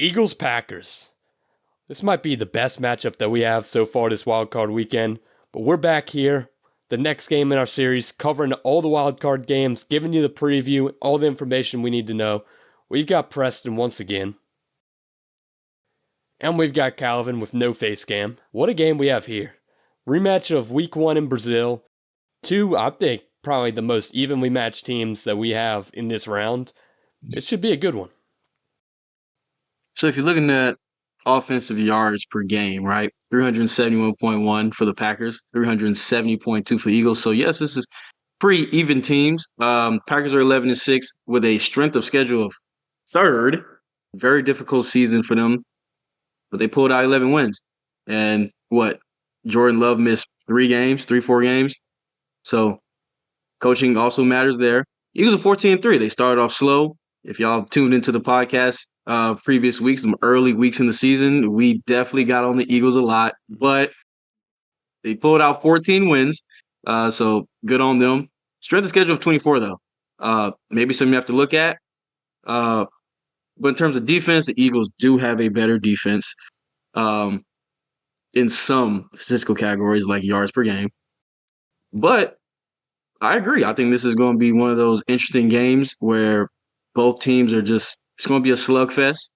Eagles-Packers. This might be the best matchup that we have so far this wildcard weekend, but we're back here, the next game in our series, covering all the wildcard games, giving you the preview, all the information we need to know. We've got Preston once again. And we've got Calvin with no face cam. What a game we have here. Rematch of week 1 in Brazil. Two, I think, probably the most evenly matched teams that we have in this round. It should be a good one. So if you're looking at offensive yards per game, right? 371.1 for the Packers, 370.2 for the Eagles. So yes, this is pretty even teams. Packers are 11-6 with a strength of schedule of third. Very difficult season for them, but they pulled out 11 wins. And what? Jordan Love missed 4 games. So coaching also matters there. Eagles are 14-3. They started off slow. If y'all tuned into the podcast previous weeks, some early weeks in the season, we definitely got on the Eagles a lot, but they pulled out 14 wins. So good on them. Strength of schedule of 24, though. Maybe something you have to look at. But in terms of defense, the Eagles do have a better defense in some statistical categories like yards per game. But I agree. I think this is going to be one of those interesting games where both teams are it's going to be a slugfest.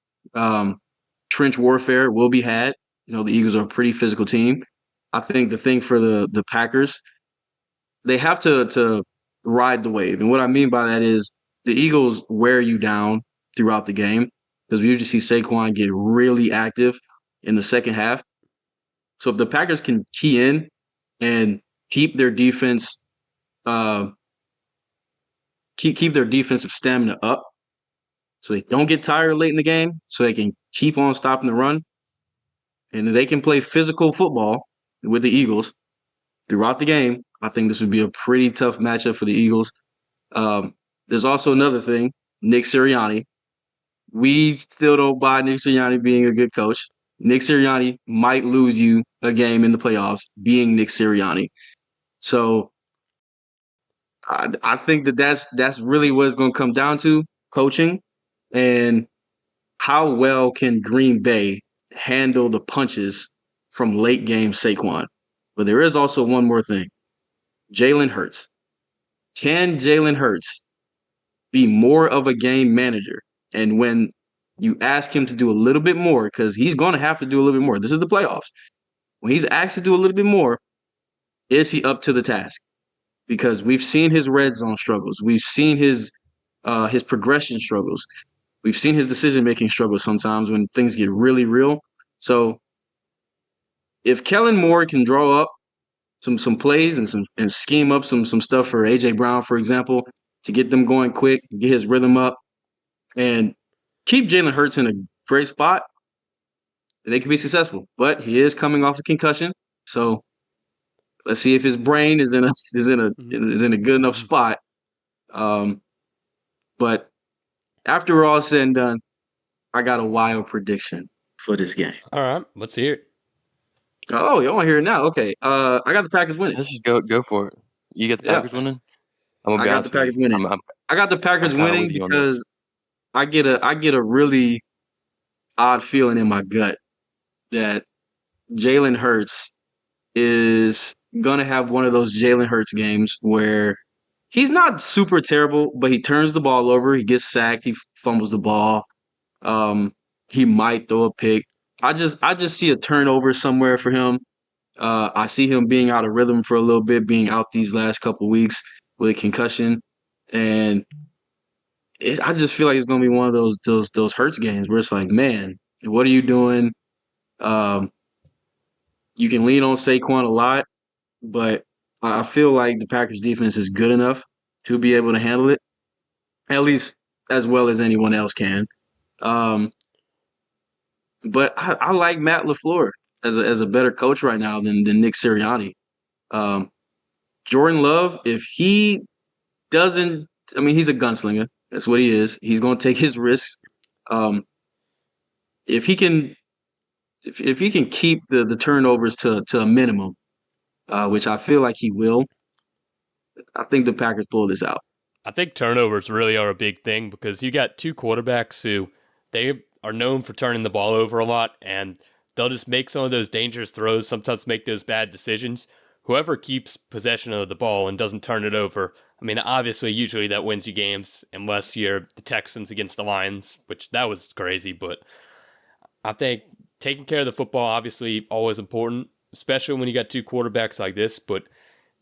Trench warfare will be had. The Eagles are a pretty physical team. I think the thing for the Packers, they have to ride the wave. And what I mean by that is the Eagles wear you down throughout the game because we usually see Saquon get really active in the second half. So if the Packers can key in and keep their defense keep their defensive stamina up so they don't get tired late in the game, so they can keep on stopping the run, and they can play physical football with the Eagles throughout the game. I think this would be a pretty tough matchup for the Eagles. There's also another thing, Nick Sirianni. We still don't buy Nick Sirianni being a good coach. Nick Sirianni might lose you a game in the playoffs being Nick Sirianni. So I think that's really what it's going to come down to, coaching, and how well can Green Bay handle the punches from late game Saquon. But there is also one more thing. Jalen Hurts. Can Jalen Hurts be more of a game manager? And when you ask him to do a little bit more, because he's going to have to do a little bit more. This is the playoffs. When he's asked to do a little bit more, is he up to the task? Because we've seen his red zone struggles. We've seen his progression struggles. We've seen his decision-making struggles sometimes when things get really real. So if Kellen Moore can draw up some plays and scheme up some stuff for A.J. Brown, for example, to get them going quick, get his rhythm up, and keep Jalen Hurts in a great spot, they can be successful. But he is coming off a concussion, so let's see if his brain is in a good enough spot. But after we're all said and done, I got a wild prediction for this game. All right, let's hear it. Oh, you want to hear it now? Okay. I got the Packers winning. Let's just go for it. You got the Packers winning? I'm gonna be honest with you. Winning. I got the Packers winning because I get a really odd feeling in my gut that Jalen Hurts is gonna have one of those Jalen Hurts games where he's not super terrible, but he turns the ball over, he gets sacked, he fumbles the ball. He might throw a pick. I just see a turnover somewhere for him. I see him being out of rhythm for a little bit, being out these last couple weeks with a concussion, and I just feel like it's gonna be one of those Hurts games where it's like, man, what are you doing? You can lean on Saquon a lot, but I feel like the Packers defense is good enough to be able to handle it, at least as well as anyone else can. But I like Matt LaFleur as a better coach right now than Nick Sirianni. Jordan Love, if he doesn't, I mean, he's a gunslinger. That's what he is. He's going to take his risks. If he can, if he can keep the turnovers to a minimum, which I feel like he will, I think the Packers pull this out. I think turnovers really are a big thing because you got two quarterbacks who they are known for turning the ball over a lot, and they'll just make some of those dangerous throws, sometimes make those bad decisions. Whoever keeps possession of the ball and doesn't turn it over, I mean, obviously, usually that wins you games, unless you're the Texans against the Lions, which that was crazy, but I think taking care of the football, obviously, always important, especially when you got two quarterbacks like this, but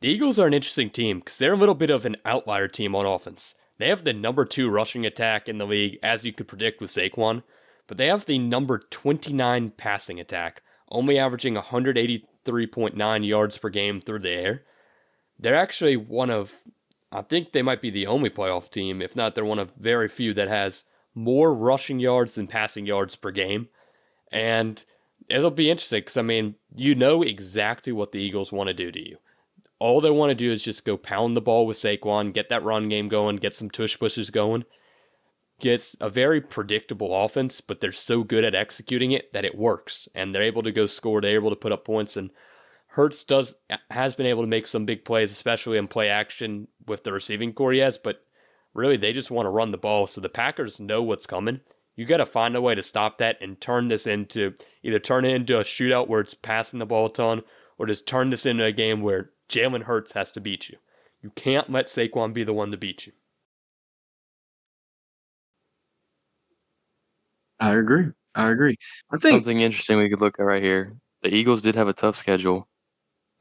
the Eagles are an interesting team because they're a little bit of an outlier team on offense. They have the number 2 rushing attack in the league, as you could predict with Saquon, but they have the number 29 passing attack, only averaging 183.9 yards per game through the air. They're actually I think they might be the only playoff team, if not, they're one of very few that has more rushing yards than passing yards per game. And it'll be interesting because, I mean, you know exactly what the Eagles want to do to you. All they want to do is just go pound the ball with Saquon, get that run game going, get some tush pushes going. It's a very predictable offense, but they're so good at executing it that it works. And they're able to go score, they're able to put up points, and Hurts has been able to make some big plays, especially in play action with the receiving core he has, but really they just want to run the ball, so the Packers know what's coming. You got to find a way to stop that and turn it into a shootout where it's passing the ball a ton, or just turn this into a game where Jalen Hurts has to beat you. You can't let Saquon be the one to beat you. I agree. I think Something interesting we could look at right here. The Eagles did have a tough schedule.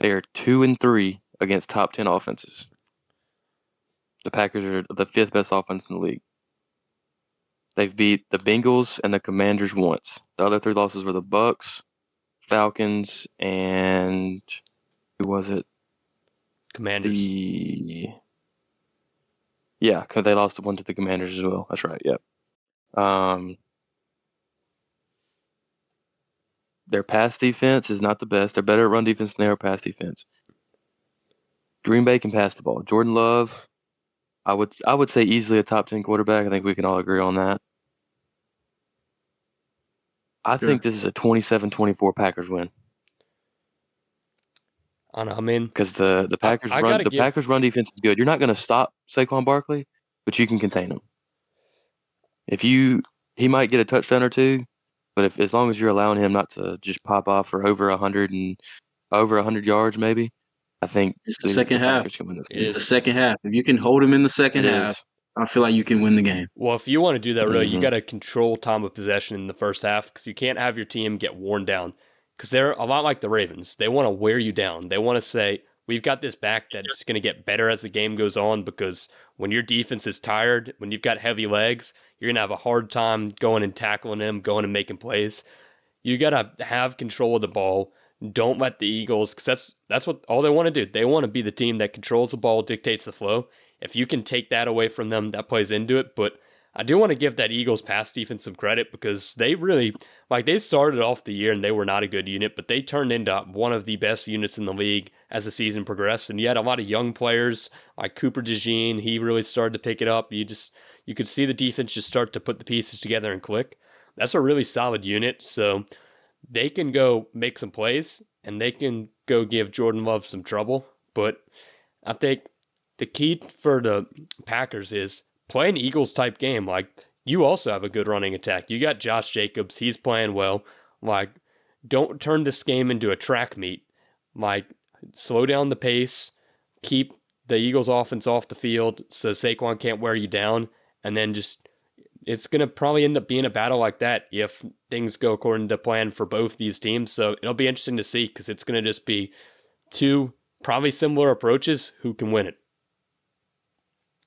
They are 2-3 against top 10 offenses. The Packers are the 5th best offense in the league. They've beat the Bengals and the Commanders once. The other 3 losses were the Bucks, Falcons, and who was it? Commanders. Yeah, because they lost one to the Commanders as well. That's right. Yep. Their pass defense is not the best. They're better at run defense than they are pass defense. Green Bay can pass the ball. Jordan Love, I would say easily a top 10 quarterback. I think we can all agree on that. I think this is a 27-24 Packers win. I don't know. I mean, because the Packers Packers run defense is good. You're not going to stop Saquon Barkley, but you can contain him. He might get a touchdown or two, but as long as you're allowing him not to just pop off for over 100 yards, maybe, I think it's the second half. Packers can win this game. It's the second half. If you can hold him in the second half, I feel like you can win the game. Well, if you want to do that, really, you got to control time of possession in the first half because you can't have your team get worn down. Because they're a lot like the Ravens. They want to wear you down. They want to say, we've got this back that's going to get better as the game goes on, because when your defense is tired, when you've got heavy legs, you're going to have a hard time going and tackling them, going and making plays. You got to have control of the ball. Don't let the Eagles, because that's what all they want to do. They want to be the team that controls the ball, dictates the flow. If you can take that away from them, that plays into it. But I do want to give that Eagles pass defense some credit, because they really, they started off the year and they were not a good unit, but they turned into one of the best units in the league as the season progressed. And you had a lot of young players like Cooper DeJean. He really started to pick it up. You could see the defense just start to put the pieces together and click. That's a really solid unit. So they can go make some plays and they can go give Jordan Love some trouble. But I think the key for the Packers is play an Eagles type game. You also have a good running attack. You got Josh Jacobs. He's playing well. Don't turn this game into a track meet. Slow down the pace. Keep the Eagles offense off the field so Saquon can't wear you down. And then it's going to probably end up being a battle like that if things go according to plan for both these teams. So it'll be interesting to see, because it's going to just be two probably similar approaches who can win it.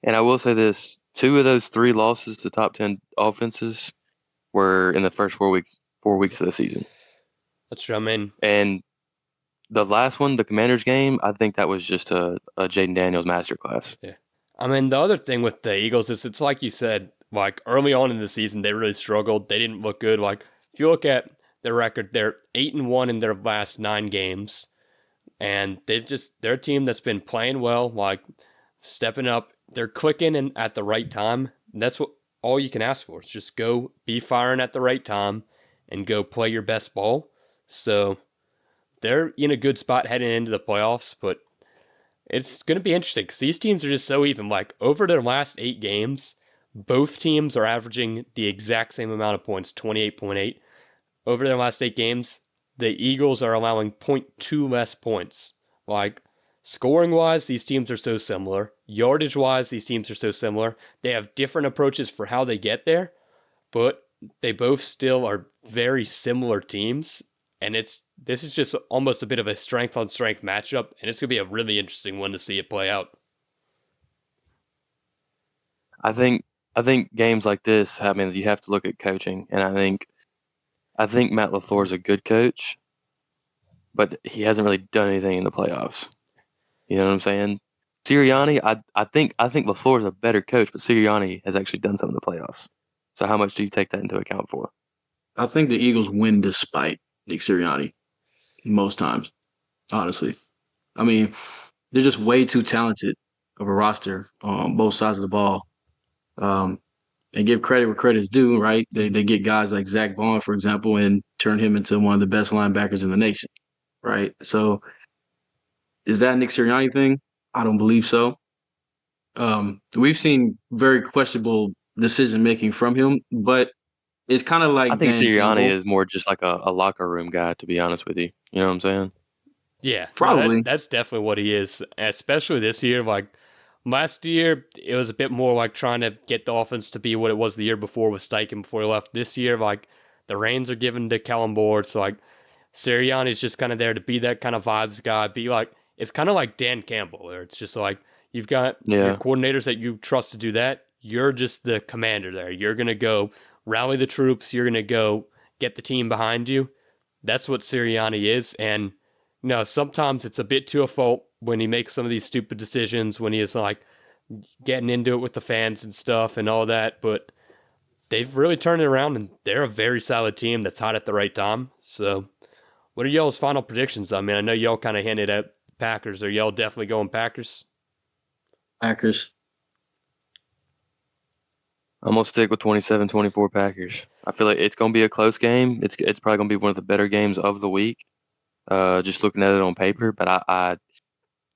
And I will say this, 2 of those 3 losses to top 10 offenses were in the first 4 weeks of the season. That's true. I mean, and the last one, the Commanders game, I think that was just a Jaden Daniels masterclass. Yeah. I mean, the other thing with the Eagles is it's like you said, early on in the season, they really struggled. They didn't look good. If you look at their record, they're 8-1 in their last 9 games. And they're a team that's been playing well, stepping up. They're clicking in at the right time. And that's all you can ask for. It's just go be firing at the right time and go play your best ball. So they're in a good spot heading into the playoffs, but it's going to be interesting because these teams are just so even. Over their last 8 games, Both teams are averaging the exact same amount of points, 28.8. Over their last 8 games, the Eagles are allowing 0.2 less points. Like, scoring-wise, these teams are so similar. Yardage-wise, these teams are so similar. They have different approaches for how they get there, but they both still are very similar teams. And this is just almost a bit of a strength-on-strength matchup, and it's going to be a really interesting one to see it play out. I think games like this, I mean, you have to look at coaching, and I think Matt LaFleur is a good coach, but he hasn't really done anything in the playoffs. You know what I'm saying? Sirianni, I think LaFleur is a better coach, but Sirianni has actually done some in the playoffs. So how much do you take that into account for? I think the Eagles win despite Nick Sirianni most times, honestly. I mean, they're just way too talented of a roster on both sides of the ball. And give credit where credit is due, right? They get guys like Zach Vaughn, for example, and turn him into one of the best linebackers in the nation, right? So is that a Nick Sirianni thing? I don't believe so. We've seen very questionable decision making from him, but it's kind of I like think Dan Sirianni Campbell. is more just like a locker room guy, to be honest with you. You know what I'm saying? Yeah, no, Probably. that's definitely what he is, especially this year. Like, last year, it was a bit more like trying to get the offense to be what it was the year before with Steichen before he left. This year, like, the reins are given to Kellen Moore, so, like, Sirianni's just kind of there to be that kind of vibes guy, be like, it's kind of like Dan Campbell, where it's just like, you've got your Yeah. coordinators that you trust to do that. You're just the commander there. You're going to go rally the troops. You're going to go get the team behind you. That's what Sirianni is, and sometimes it's a bit to a fault when he makes some of these stupid decisions, when he is like getting into it with the fans and stuff and all that. But they've really turned it around, and they're a very solid team that's hot at the right time. So, what are y'all's final predictions? I mean, I know y'all kind of hinted at Packers. Are y'all definitely going Packers? Packers. I'm going to stick with 27-24 Packers. I feel like it's going to be a close game. It's probably going to be one of the better games of the week, just looking at it on paper. But I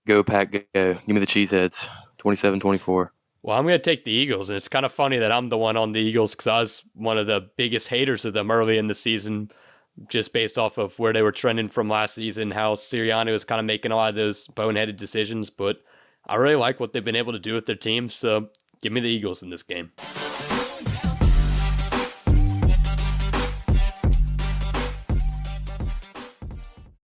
go Pack, go. Give me the Cheeseheads, 27-24. Well, I'm going to take the Eagles, and it's kind of funny that I'm the one on the Eagles because I was one of the biggest haters of them early in the season, just based off of where they were trending from last season, how Sirianni was kind of making a lot of those boneheaded decisions. But I really like what they've been able to do with their team, so give me the Eagles in this game.